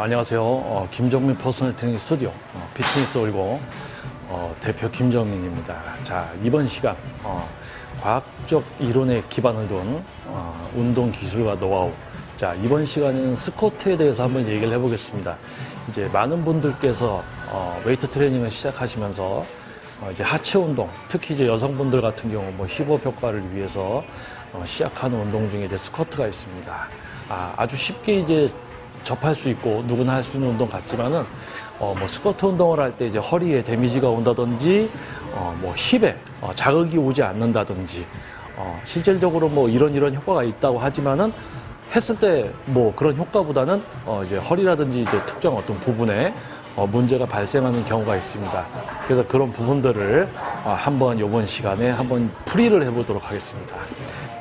안녕하세요. 김정민 퍼스널 트레이닝 스튜디오 피트니스 올고 대표 김정민입니다. 자, 이번 시간 과학적 이론에 기반을 둔 운동 기술과 노하우. 자, 이번 시간에는 스쿼트에 대해서 한번 얘기를 해보겠습니다. 이제 많은 분들께서 웨이트 트레이닝을 시작하시면서 이제 하체 운동, 특히 이제 여성분들 같은 경우 뭐 힙업 효과를 위해서 시작하는 운동 중에 이제 스쿼트가 있습니다. 아주 쉽게 이제 접할 수 있고 누구나 할 수 있는 운동 같지만은 뭐 스쿼트 운동을 할 때 이제 허리에 데미지가 온다든지 뭐 힙에 자극이 오지 않는다든지 실질적으로 뭐 이런 효과가 있다고 하지만은 했을 때 뭐 그런 효과보다는 이제 허리라든지 이제 특정 어떤 부분에 문제가 발생하는 경우가 있습니다. 그래서 그런 부분들을 한번 이번 시간에 한번 풀이를 해보도록 하겠습니다.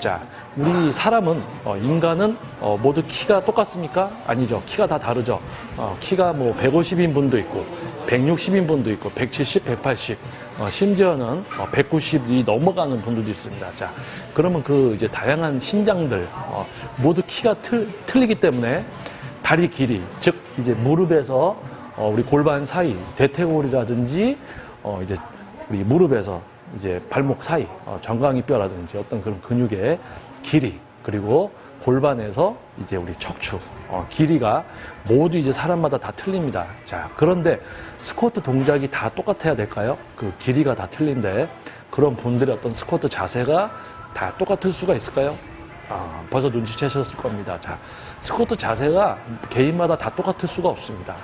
자, 우리 사람은 인간은 모두 키가 똑같습니까? 아니죠. 키가 다 다르죠. 키가 뭐 150인 분도 있고 160인 분도 있고 170, 180 심지어는 190이 넘어가는 분들도 있습니다. 자, 그러면 그 이제 다양한 신장들 모두 키가 틀리기 때문에 다리 길이, 즉 이제 무릎에서 우리 골반 사이, 대퇴골이라든지 이제 우리 무릎에서 이제 발목 사이, 정강이 뼈라든지 어떤 그런 근육의 길이, 그리고 골반에서 이제 우리 척추, 길이가 모두 이제 사람마다 다 틀립니다. 자, 그런데 스쿼트 동작이 다 똑같아야 될까요? 그 길이가 다 틀린데 그런 분들의 어떤 스쿼트 자세가 다 똑같을 수가 있을까요? 벌써 눈치채셨을 겁니다. 자, 스쿼트 자세가 개인마다 다 똑같을 수가 없습니다.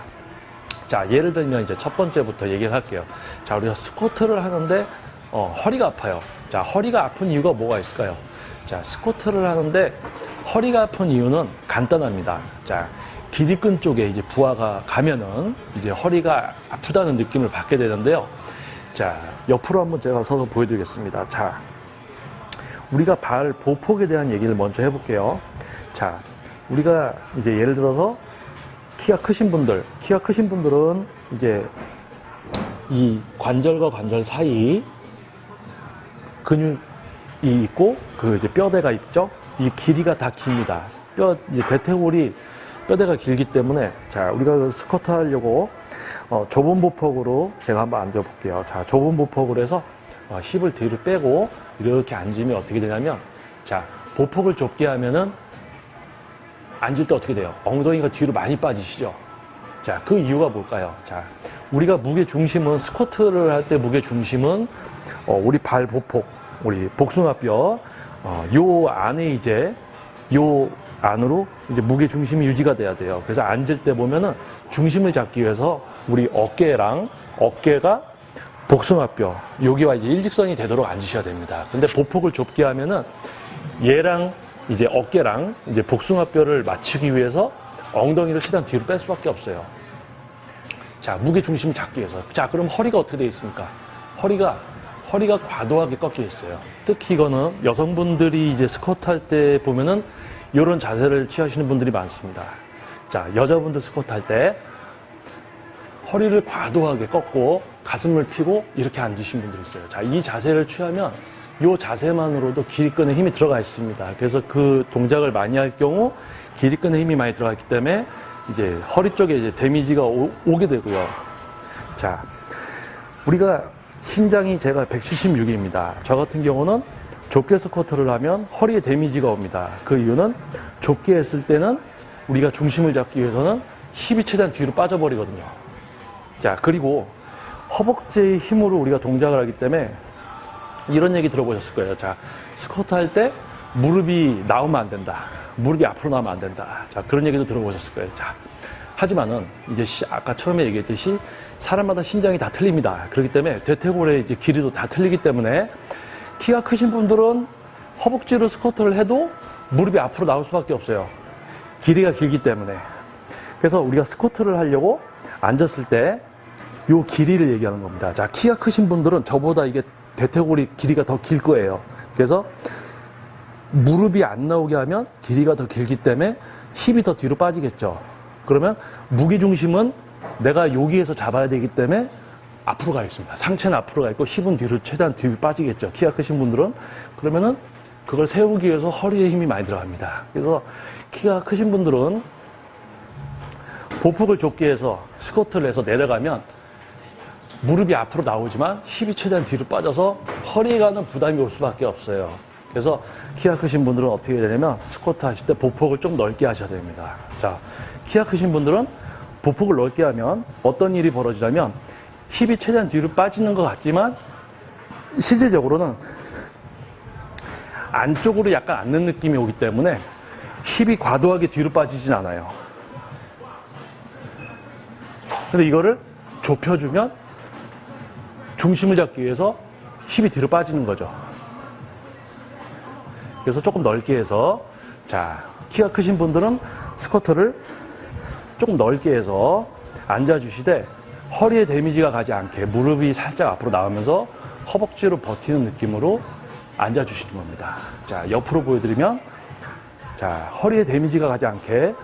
자, 예를 들면 이제 첫 번째부터 얘기를 할게요. 자, 우리가 스쿼트를 하는데 허리가 아파요. 자, 허리가 아픈 이유가 뭐가 있을까요? 자, 스쿼트를 하는데 허리가 아픈 이유는 간단합니다. 자, 기립근 쪽에 이제 부하가 가면은 이제 허리가 아프다는 느낌을 받게 되는데요. 자, 옆으로 한번 제가 서서 보여드리겠습니다. 자, 우리가 발 보폭에 대한 얘기를 먼저 해볼게요. 자, 우리가 이제 예를 들어서 키가 크신 분들은 이제 이 관절과 관절 사이 근육이 있고 그 이제 뼈대가 있죠. 이 길이가 다 깁니다. 이제 대퇴골이 뼈대가 길기 때문에 자, 우리가 스쿼트 하려고 좁은 보폭으로 제가 한번 앉아 볼게요. 자, 좁은 보폭으로 해서 힙을 뒤로 빼고 이렇게 앉으면 어떻게 되냐면, 자, 보폭을 좁게 하면은 앉을 때 어떻게 돼요? 엉덩이가 뒤로 많이 빠지시죠? 자, 그 이유가 뭘까요? 자, 우리가 무게 중심은, 스쿼트를 할 때 무게 중심은, 우리 발 보폭, 우리 복숭아뼈, 요 안에 이제, 요 안으로 이제 무게 중심이 유지가 돼야 돼요. 그래서 앉을 때 보면은 중심을 잡기 위해서 우리 어깨가 복숭아뼈, 여기와 이제 일직선이 되도록 앉으셔야 됩니다. 근데 보폭을 좁게 하면은 얘랑 이제 어깨랑 이제 복숭아뼈를 맞추기 위해서 엉덩이를 최대한 뒤로 뺄 수밖에 없어요. 자, 무게 중심을 잡기 위해서. 자, 그럼 허리가 어떻게 되어 있습니까? 허리가 과도하게 꺾여 있어요. 특히 이거는 여성분들이 이제 스쿼트 할 때 보면은 이런 자세를 취하시는 분들이 많습니다. 자, 여자분들 스쿼트 할 때 허리를 과도하게 꺾고 가슴을 펴고 이렇게 앉으신 분들이 있어요. 자, 이 자세를 취하면 이 자세만으로도 기립근에 힘이 들어가 있습니다. 그래서 그 동작을 많이 할 경우 기립근에 힘이 많이 들어가 있기 때문에 이제 허리 쪽에 이제 데미지가 오게 되고요. 자, 우리가 신장이 제가 176입니다. 저 같은 경우는 좁게 스쿼트를 하면 허리에 데미지가 옵니다. 그 이유는 좁게 했을 때는 우리가 중심을 잡기 위해서는 힙이 최대한 뒤로 빠져버리거든요. 자, 그리고 허벅지의 힘으로 우리가 동작을 하기 때문에 이런 얘기 들어보셨을 거예요. 자, 스쿼트 할 때 무릎이 나오면 안 된다. 무릎이 앞으로 나오면 안 된다. 자, 그런 얘기도 들어보셨을 거예요. 자, 하지만은 이제 아까 처음에 얘기했듯이 사람마다 신장이 다 틀립니다. 그렇기 때문에 대퇴골의 이제 길이도 다 틀리기 때문에 키가 크신 분들은 허벅지로 스쿼트를 해도 무릎이 앞으로 나올 수밖에 없어요. 길이가 길기 때문에. 그래서 우리가 스쿼트를 하려고 앉았을 때 요 길이를 얘기하는 겁니다. 자, 키가 크신 분들은 저보다 이게 대퇴골이 길이가 더 길 거예요. 그래서 무릎이 안 나오게 하면 길이가 더 길기 때문에 힙이 더 뒤로 빠지겠죠. 그러면 무게중심은 내가 여기에서 잡아야 되기 때문에 앞으로 가 있습니다. 상체는 앞으로 가 있고 힙은 뒤로 최대한 뒤로 빠지겠죠. 키가 크신 분들은. 그러면은 그걸 세우기 위해서 허리에 힘이 많이 들어갑니다. 그래서 키가 크신 분들은 보폭을 좁게 해서 스쿼트를 해서 내려가면 무릎이 앞으로 나오지만 힙이 최대한 뒤로 빠져서 허리에 가는 부담이 올 수밖에 없어요. 그래서 키가 크신 분들은 어떻게 해야 되냐면 스쿼트 하실 때 보폭을 좀 넓게 하셔야 됩니다. 자, 키가 크신 분들은 보폭을 넓게 하면 어떤 일이 벌어지냐면 힙이 최대한 뒤로 빠지는 것 같지만 실질적으로는 안쪽으로 약간 앉는 느낌이 오기 때문에 힙이 과도하게 뒤로 빠지진 않아요. 근데 이거를 좁혀주면 중심을 잡기 위해서 힙이 뒤로 빠지는 거죠. 그래서 조금 넓게 해서, 자, 키가 크신 분들은 스쿼트를 조금 넓게 해서 앉아주시되 허리에 데미지가 가지 않게 무릎이 살짝 앞으로 나오면서 허벅지로 버티는 느낌으로 앉아주시는 겁니다. 자, 옆으로 보여드리면, 자, 허리에 데미지가 가지 않게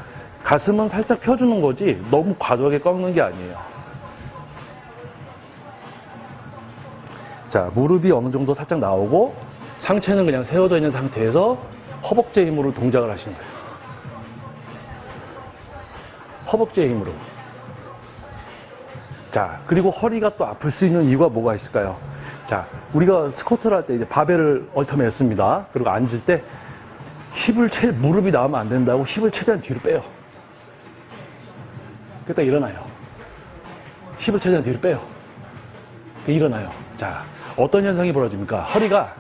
가슴은 살짝 펴주는 거지 너무 과도하게 꺾는 게 아니에요. 자, 무릎이 어느 정도 살짝 나오고 상체는 그냥 세워져 있는 상태에서 허벅지의 힘으로 동작을 하시는 거예요. 허벅지의 힘으로. 자, 그리고 허리가 또 아플 수 있는 이유가 뭐가 있을까요? 자, 우리가 스쿼트를 할 때 이제 바벨을 얽혀맸습니다. 그리고 앉을 때 무릎이 나오면 안 된다고 힙을 최대한 뒤로 빼요. 그때 일어나요. 힙을 최대한 뒤로 빼요. 일어나요. 자, 어떤 현상이 벌어집니까? 허리가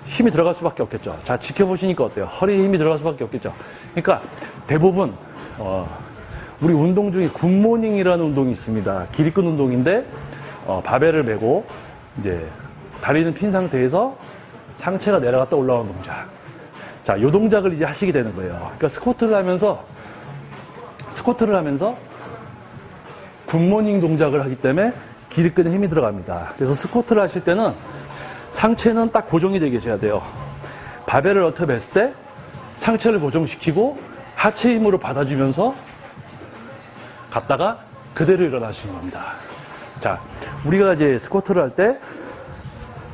힘이 들어갈 수밖에 없겠죠. 자, 지켜보시니까 어때요? 허리에 힘이 들어갈 수밖에 없겠죠. 그러니까 대부분 우리 운동 중에 굿모닝이라는 운동이 있습니다. 기립근 운동인데 바벨을 메고 이제 다리는 핀 상태에서 상체가 내려갔다 올라오는 동작. 자, 이 동작을 이제 하시게 되는 거예요. 그러니까 스쿼트를 하면서 굿모닝 동작을 하기 때문에 기립근에 힘이 들어갑니다. 그래서 스쿼트를 하실 때는 상체는 딱 고정이 되게 해야 돼요. 바벨을 얽혀맸을 때 상체를 고정시키고 하체 힘으로 받아주면서 갔다가 그대로 일어나시는 겁니다. 자, 우리가 이제 스쿼트를 할 때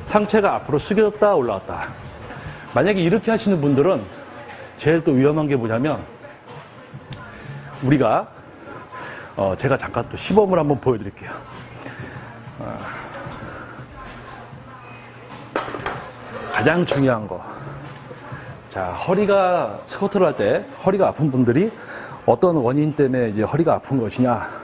상체가 앞으로 숙여졌다 올라왔다. 만약에 이렇게 하시는 분들은 제일 또 위험한 게 뭐냐면 우리가 제가 잠깐 또 시범을 한번 보여드릴게요. 가장 중요한 거. 자, 스쿼트를 할 때 허리가 아픈 분들이 어떤 원인 때문에 이제 허리가 아픈 것이냐.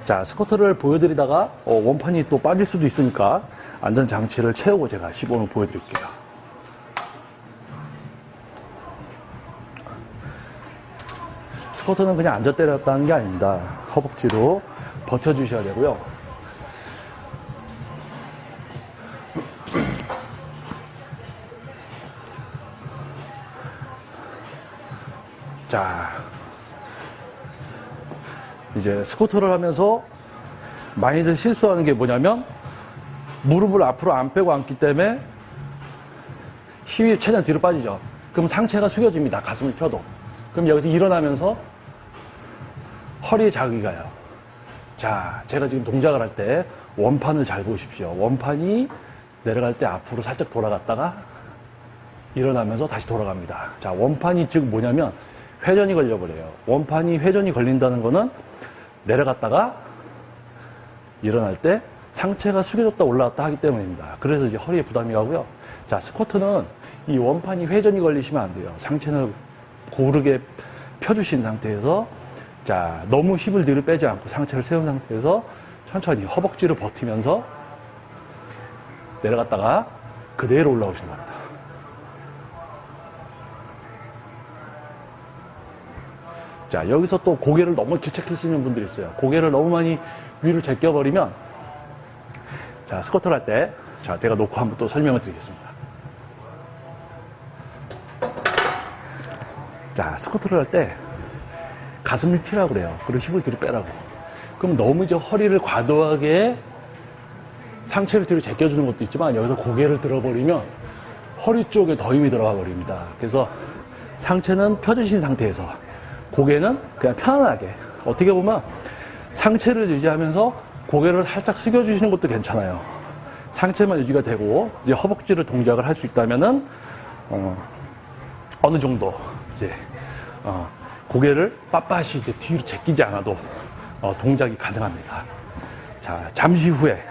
자, 스쿼트를 보여드리다가 원판이 또 빠질 수도 있으니까 안전장치를 채우고 제가 시범을 보여드릴게요. 스쿼트는 그냥 앉아 때렸다는 게 아닙니다. 허벅지로 버텨주셔야 되고요. 자, 이제 스쿼트를 하면서 많이들 실수하는 게 뭐냐면 무릎을 앞으로 안 빼고 앉기 때문에 힘이 최대한 뒤로 빠지죠. 그럼 상체가 숙여집니다. 가슴을 펴도. 그럼 여기서 일어나면서 허리에 자극이 가요. 자, 제가 지금 동작을 할 때 원판을 잘 보십시오. 원판이 내려갈 때 앞으로 살짝 돌아갔다가 일어나면서 다시 돌아갑니다. 자, 원판이 즉 뭐냐면 회전이 걸려버려요. 원판이 회전이 걸린다는 거는 내려갔다가 일어날 때 상체가 숙여졌다 올라갔다 하기 때문입니다. 그래서 이제 허리에 부담이 가고요. 자, 스쿼트는 이 원판이 회전이 걸리시면 안 돼요. 상체는 고르게 펴주신 상태에서 자, 너무 힙을 뒤로 빼지 않고 상체를 세운 상태에서 천천히 허벅지를 버티면서 내려갔다가 그대로 올라오시는 겁니다. 자, 여기서 또 고개를 너무 기책하시는 분들이 있어요. 고개를 너무 많이 위로 제껴버리면 자, 스쿼트를 할 때 자, 제가 놓고 한번 또 설명을 드리겠습니다. 자, 스쿼트를 할 때 가슴을 피라고 그래요. 그리고 힙을 뒤로 빼라고. 그럼 너무 이제 허리를 과도하게 상체를 뒤로 제껴주는 것도 있지만 여기서 고개를 들어버리면 허리 쪽에 더 힘이 들어가 버립니다. 그래서 상체는 펴주신 상태에서 고개는 그냥 편안하게 어떻게 보면 상체를 유지하면서 고개를 살짝 숙여주시는 것도 괜찮아요. 상체만 유지가 되고 이제 허벅지를 동작을 할 수 있다면은 어느 정도 이제 고개를 빳빳이 이제 뒤로 제끼지 않아도 동작이 가능합니다. 자, 잠시 후에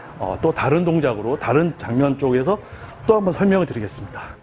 또 다른 동작으로 다른 장면 쪽에서 또 한번 설명을 드리겠습니다.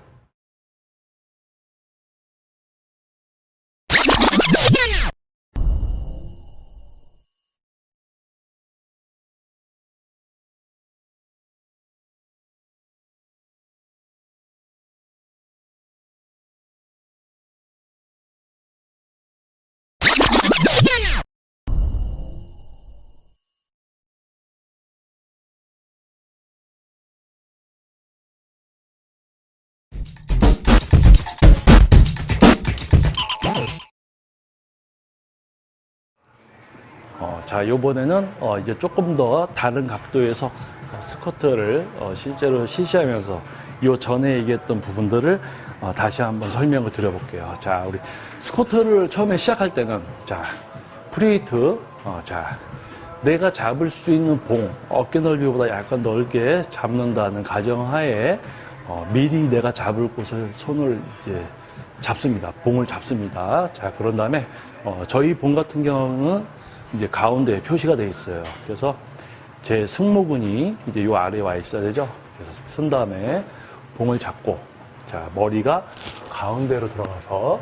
자, 요번에는 이제 조금 더 다른 각도에서 스쿼트를 실제로 실시하면서 요 전에 얘기했던 부분들을 다시 한번 설명을 드려볼게요. 자, 우리 스쿼트를 처음에 시작할 때는 자, 프리웨이트, 자, 내가 잡을 수 있는 봉, 어깨 넓이보다 약간 넓게 잡는다는 가정하에 미리 내가 잡을 곳을 손을 이제 잡습니다. 봉을 잡습니다. 자, 그런 다음에 저희 봉 같은 경우는 이제 가운데에 표시가 되어 있어요. 그래서 제 승모근이 이제 요 아래에 와 있어야 되죠. 그래서 쓴 다음에 봉을 잡고, 자, 머리가 가운데로 들어가서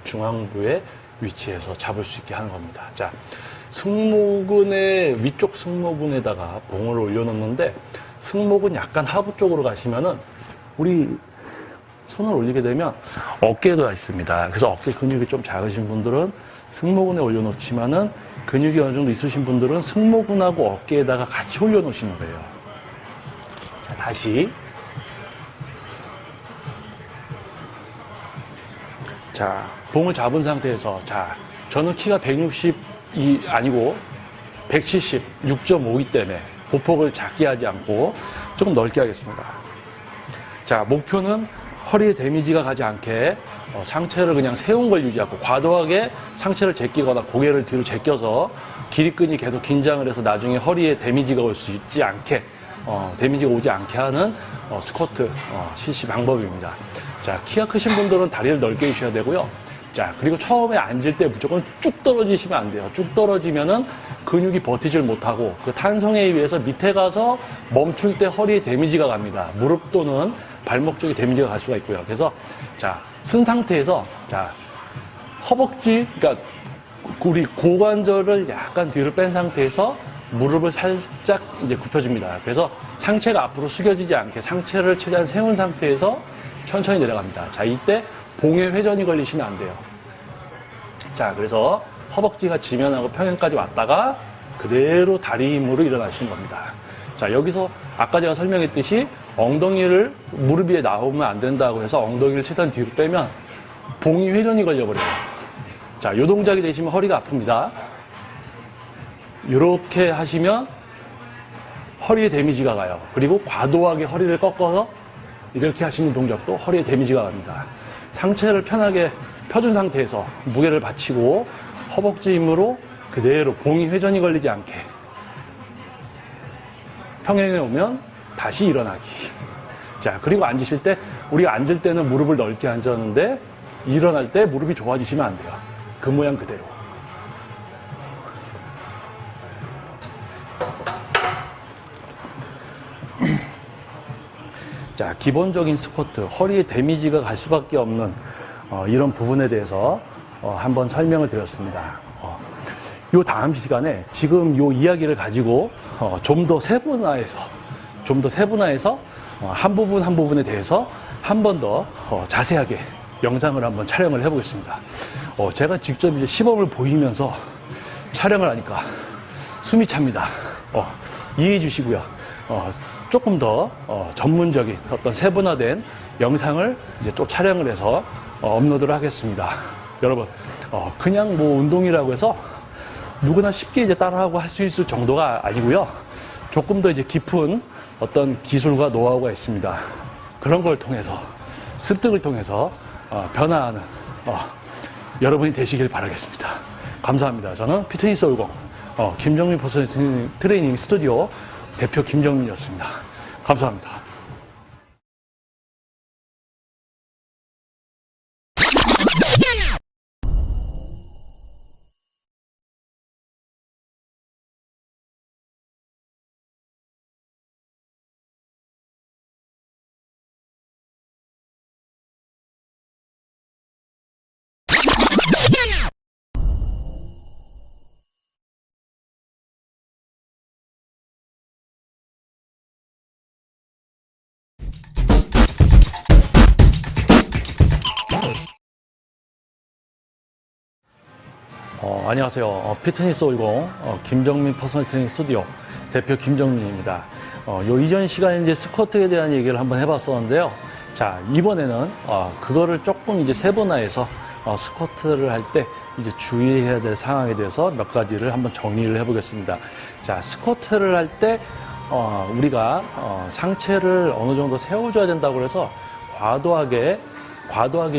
중앙부에 위치해서 잡을 수 있게 하는 겁니다. 자, 승모근의 위쪽 승모근에다가 봉을 올려놓는데 승모근 약간 하부 쪽으로 가시면은 우리 손을 올리게 되면 어깨가 있습니다. 그래서 어깨 근육이 좀 작으신 분들은 승모근에 올려놓지만은 근육이 어느 정도 있으신 분들은 승모근하고 어깨에다가 같이 올려놓으시는 거예요. 자, 다시. 자, 봉을 잡은 상태에서, 자, 저는 키가 160이 아니고 170, 6.5이기 때문에 보폭을 작게 하지 않고 조금 넓게 하겠습니다. 자, 목표는 허리에 데미지가 가지 않게 상체를 그냥 세운 걸 유지하고 과도하게 상체를 제끼거나 고개를 뒤로 제껴서 기립근이 계속 긴장을 해서 나중에 허리에 데미지가 올 수 있지 않게 데미지가 오지 않게 하는 스쿼트 실시 방법입니다. 자, 키가 크신 분들은 다리를 넓게 해주셔야 되고요. 자, 그리고 처음에 앉을 때 무조건 쭉 떨어지시면 안 돼요. 쭉 떨어지면은 근육이 버티질 못하고 그 탄성에 의해서 밑에 가서 멈출 때 허리에 데미지가 갑니다. 무릎 또는 발목 쪽에 데미지가 갈 수가 있고요. 그래서 자, 쓴 상태에서 자, 허벅지, 그러니까 우리 고관절을 약간 뒤로 뺀 상태에서 무릎을 살짝 이제 굽혀줍니다. 그래서 상체가 앞으로 숙여지지 않게 상체를 최대한 세운 상태에서 천천히 내려갑니다. 자, 이때 봉에 회전이 걸리시면 안 돼요. 자, 그래서 허벅지가 지면하고 평행까지 왔다가 그대로 다리 힘으로 일어나시는 겁니다. 자, 여기서 아까 제가 설명했듯이 엉덩이를 무릎 위에 나오면 안 된다고 해서 엉덩이를 최대한 뒤로 빼면 봉이 회전이 걸려버려요. 자, 요 동작이 되시면 허리가 아픕니다. 이렇게 하시면 허리에 데미지가 가요. 그리고 과도하게 허리를 꺾어서 이렇게 하시는 동작도 허리에 데미지가 갑니다. 상체를 편하게 펴준 상태에서 무게를 받치고 허벅지 힘으로 그대로 봉이 회전이 걸리지 않게 평행에 오면 다시 일어나기. 자, 그리고 앉으실 때 우리가 앉을 때는 무릎을 넓게 앉았는데 일어날 때 무릎이 좁아지시면 안 돼요. 그 모양 그대로. 자, 기본적인 스쿼트, 허리에 데미지가 갈 수밖에 없는 이런 부분에 대해서 한번 설명을 드렸습니다. 요 다음 시간에 지금 요 이야기를 가지고 좀 더 세분화해서 한 부분 한 부분에 대해서 한 번 더 자세하게 영상을 한번 촬영을 해보겠습니다. 제가 직접 이제 시범을 보이면서 촬영을 하니까 숨이 찹니다. 이해해 주시고요. 조금 더 전문적인 어떤 세분화된 영상을 이제 또 촬영을 해서 업로드를 하겠습니다. 여러분, 그냥 뭐 운동이라고 해서 누구나 쉽게 이제 따라하고 할 수 있을 정도가 아니고요. 조금 더 이제 깊은 어떤 기술과 노하우가 있습니다. 그런 걸 통해서, 습득을 통해서 변화하는 여러분이 되시길 바라겠습니다. 감사합니다. 저는 피트니스 올공 김정민 퍼스널 트레이닝 스튜디오 대표 김정민이었습니다. 감사합니다. 안녕하세요. 피트니스 올공 김정민 퍼스널 트레이닝 스튜디오 대표 김정민입니다. 요 이전 시간에 이제 스쿼트에 대한 얘기를 한번 해봤었는데요. 자, 이번에는 그거를 조금 이제 세분화해서 스쿼트를 할 때 이제 주의해야 될 상황에 대해서 몇 가지를 한번 정리를 해보겠습니다. 자, 스쿼트를 할 때 우리가 상체를 어느 정도 세워줘야 된다고 해서 과도하게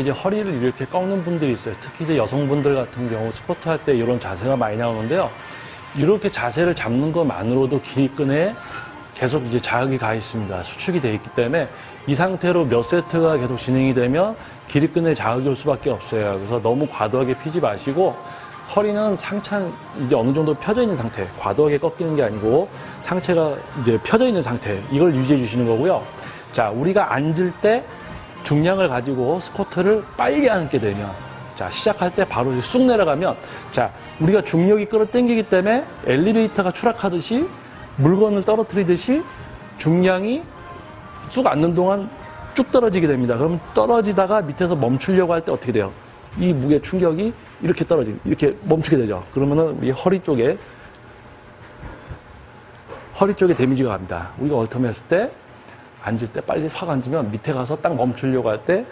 이제 허리를 이렇게 꺾는 분들이 있어요. 특히 이제 여성분들 같은 경우 스쿼트 할 때 이런 자세가 많이 나오는데요. 이렇게 자세를 잡는 것만으로도 기립근에 계속 이제 자극이 가 있습니다. 수축이 돼 있기 때문에 이 상태로 몇 세트가 계속 진행이 되면 기립근에 자극이 올 수밖에 없어요. 그래서 너무 과도하게 피지 마시고 허리는 상체 이제 어느 정도 펴져 있는 상태, 과도하게 꺾이는 게 아니고 상체가 이제 펴져 있는 상태, 이걸 유지해 주시는 거고요. 자, 우리가 앉을 때 중량을 가지고 스쿼트를 빨리 앉게 되면, 자, 시작할 때 바로 쑥 내려가면, 자, 우리가 중력이 끌어당기기 때문에 엘리베이터가 추락하듯이 물건을 떨어뜨리듯이 중량이 쑥 앉는 동안 쭉 떨어지게 됩니다. 그럼 떨어지다가 밑에서 멈추려고 할 때 어떻게 돼요? 이 무게 충격이 이렇게 이렇게 멈추게 되죠. 그러면은 이 허리 쪽에 데미지가 갑니다. 우리가 얼터메 했을 때 앉을 때 빨리 확 앉으면 밑에 가서 딱 멈추려고 할 때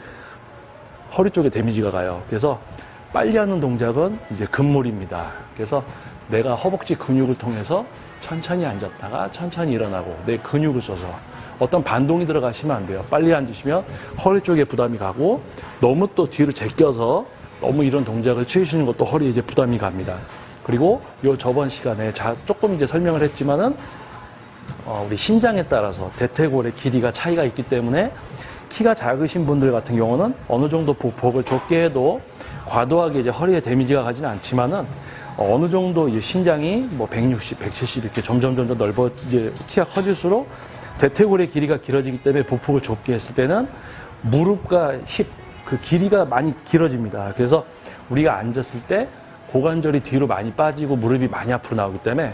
허리 쪽에 데미지가 가요. 그래서 빨리 하는 동작은 이제 금물입니다. 그래서 내가 허벅지 근육을 통해서 천천히 앉았다가 천천히 일어나고 내 근육을 써서 어떤 반동이 들어가시면 안 돼요. 빨리 앉으시면 허리 쪽에 부담이 가고 너무 또 뒤로 제껴서 너무 이런 동작을 취하시는 것도 허리에 이제 부담이 갑니다. 그리고 요 저번 시간에 조금 이제 설명을 했지만은 우리 신장에 따라서 대퇴골의 길이가 차이가 있기 때문에 키가 작으신 분들 같은 경우는 어느 정도 보폭을 좁게 해도 과도하게 이제 허리에 데미지가 가지는 않지만은 어느 정도 이제 신장이 뭐 160, 170 이렇게 점점 이제 키가 커질수록 대퇴골의 길이가 길어지기 때문에 보폭을 좁게 했을 때는 무릎과 힙, 그 길이가 많이 길어집니다. 그래서 우리가 앉았을 때 고관절이 뒤로 많이 빠지고 무릎이 많이 앞으로 나오기 때문에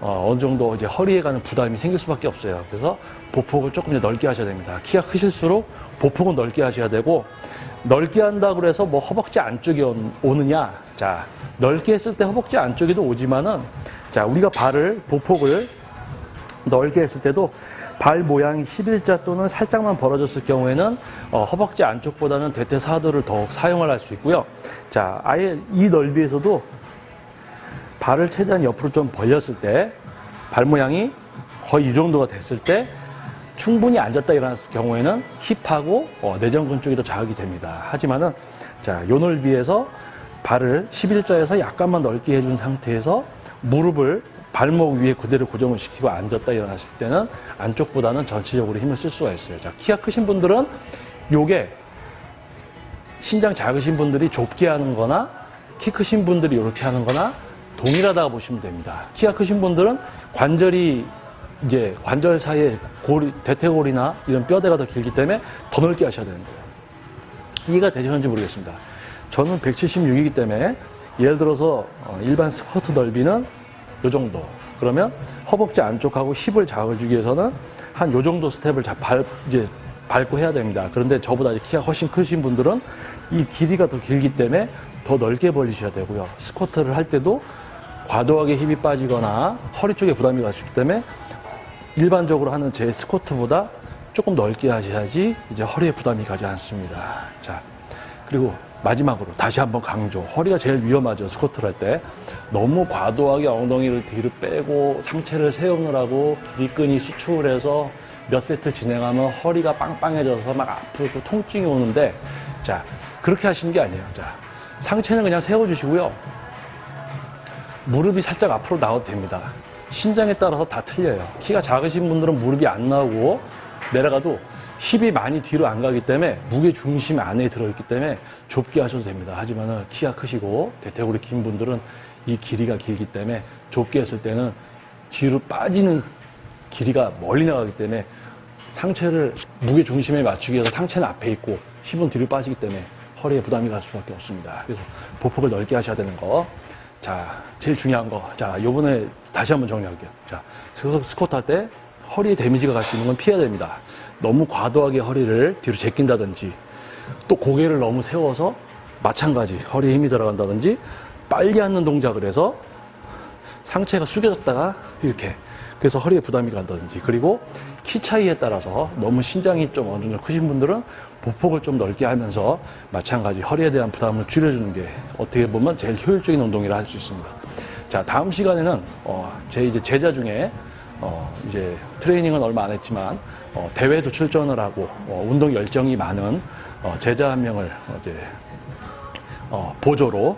어느 정도 이제 허리에 가는 부담이 생길 수밖에 없어요. 그래서 보폭을 조금 이제 넓게 하셔야 됩니다. 키가 크실수록 보폭은 넓게 하셔야 되고, 넓게 한다고 해서 뭐 허벅지 안쪽이 오느냐? 자, 넓게 했을 때 허벅지 안쪽에도 오지만은, 자, 우리가 보폭을 넓게 했을 때도 발 모양이 11자 또는 살짝만 벌어졌을 경우에는 허벅지 안쪽보다는 대퇴사두를 더욱 사용을 할 수 있고요. 자, 아예 이 넓이에서도 발을 최대한 옆으로 좀 벌렸을 때 발 모양이 거의 이 정도가 됐을 때 충분히 앉았다 일어났을 경우에는 힙하고 내전근 쪽이 더 자극이 됩니다. 하지만은 자, 요 넓이에서 발을 11자에서 약간만 넓게 해준 상태에서 무릎을 발목 위에 그대로 고정을 시키고 앉았다 일어났을 때는 안쪽보다는 전체적으로 힘을 쓸 수가 있어요. 자, 키가 크신 분들은 요게 신장 작으신 분들이 좁게 하는 거나 키 크신 분들이 이렇게 하는 거나 동일하다고 보시면 됩니다. 키가 크신 분들은 이제 관절 사이에 대퇴골이나 이런 뼈대가 더 길기 때문에 더 넓게 하셔야 되는 거예요. 이해가 되시는지 모르겠습니다. 저는 176이기 때문에 예를 들어서 일반 스쿼트 넓이는 요 정도. 그러면 허벅지 안쪽하고 힙을 자극을 주기 위해서는 한 요 정도 스텝을 밟고 해야 됩니다. 그런데 저보다 키가 훨씬 크신 분들은 이 길이가 더 길기 때문에 더 넓게 벌리셔야 되고요. 스쿼트를 할 때도 과도하게 힘이 빠지거나 허리 쪽에 부담이 가시기 때문에 일반적으로 하는 제 스쿼트보다 조금 넓게 하셔야지 이제 허리에 부담이 가지 않습니다. 자, 그리고 마지막으로 다시 한번 강조. 허리가 제일 위험하죠. 스쿼트를 할 때. 너무 과도하게 엉덩이를 뒤로 빼고 상체를 세우느라고 기립근이 수축을 해서 몇 세트 진행하면 허리가 빵빵해져서 막 아프고 통증이 오는데, 자, 그렇게 하시는 게 아니에요. 자, 상체는 그냥 세워주시고요. 무릎이 살짝 앞으로 나와도 됩니다. 신장에 따라서 다 틀려요. 키가 작으신 분들은 무릎이 안 나오고 내려가도 힙이 많이 뒤로 안 가기 때문에 무게 중심 안에 들어있기 때문에 좁게 하셔도 됩니다. 하지만은 키가 크시고 대퇴골이 긴 분들은 이 길이가 길기 때문에 좁게 했을 때는 뒤로 빠지는 길이가 멀리 나가기 때문에 상체를 무게 중심에 맞추기 위해서 상체는 앞에 있고 힙은 뒤로 빠지기 때문에 허리에 부담이 갈 수밖에 없습니다. 그래서 보폭을 넓게 하셔야 되는 거. 자, 제일 중요한 거. 자, 요번에 다시 한번 정리할게요. 자, 스쿼트 할 때 허리에 데미지가 갈 수 있는 건 피해야 됩니다. 너무 과도하게 허리를 뒤로 제낀다든지 또 고개를 너무 세워서 마찬가지 허리에 힘이 들어간다든지 빨리 앉는 동작을 해서 상체가 숙여졌다가 이렇게 그래서 허리에 부담이 간다든지 그리고 키 차이에 따라서 너무 신장이 좀 어느 정도 크신 분들은 보폭을 좀 넓게 하면서 마찬가지 허리에 대한 부담을 줄여주는 게 어떻게 보면 제일 효율적인 운동이라 할 수 있습니다. 자, 다음 시간에는 제 이제 제자 중에 이제 트레이닝은 얼마 안 했지만 대회도 출전을 하고 운동 열정이 많은 제자 한 명을 이제 보조로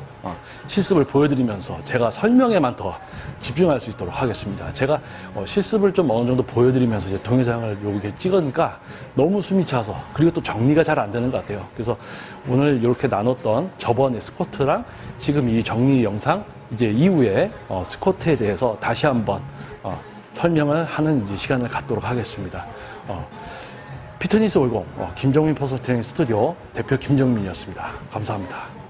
실습을 보여드리면서 제가 설명에만 더 집중할 수 있도록 하겠습니다. 제가 실습을 좀 어느 정도 보여드리면서 이제 동영상을 여기 찍으니까 너무 숨이 차서 그리고 또 정리가 잘 안 되는 것 같아요. 그래서 오늘 이렇게 나눴던 저번에 스쿼트랑 지금 이 정리 영상 이제 이후에 스쿼트에 대해서 다시 한번 설명을 하는 이제 시간을 갖도록 하겠습니다. 피트니스 올공 김정민 퍼스널 트레이닝 스튜디오 대표 김정민이었습니다. 감사합니다.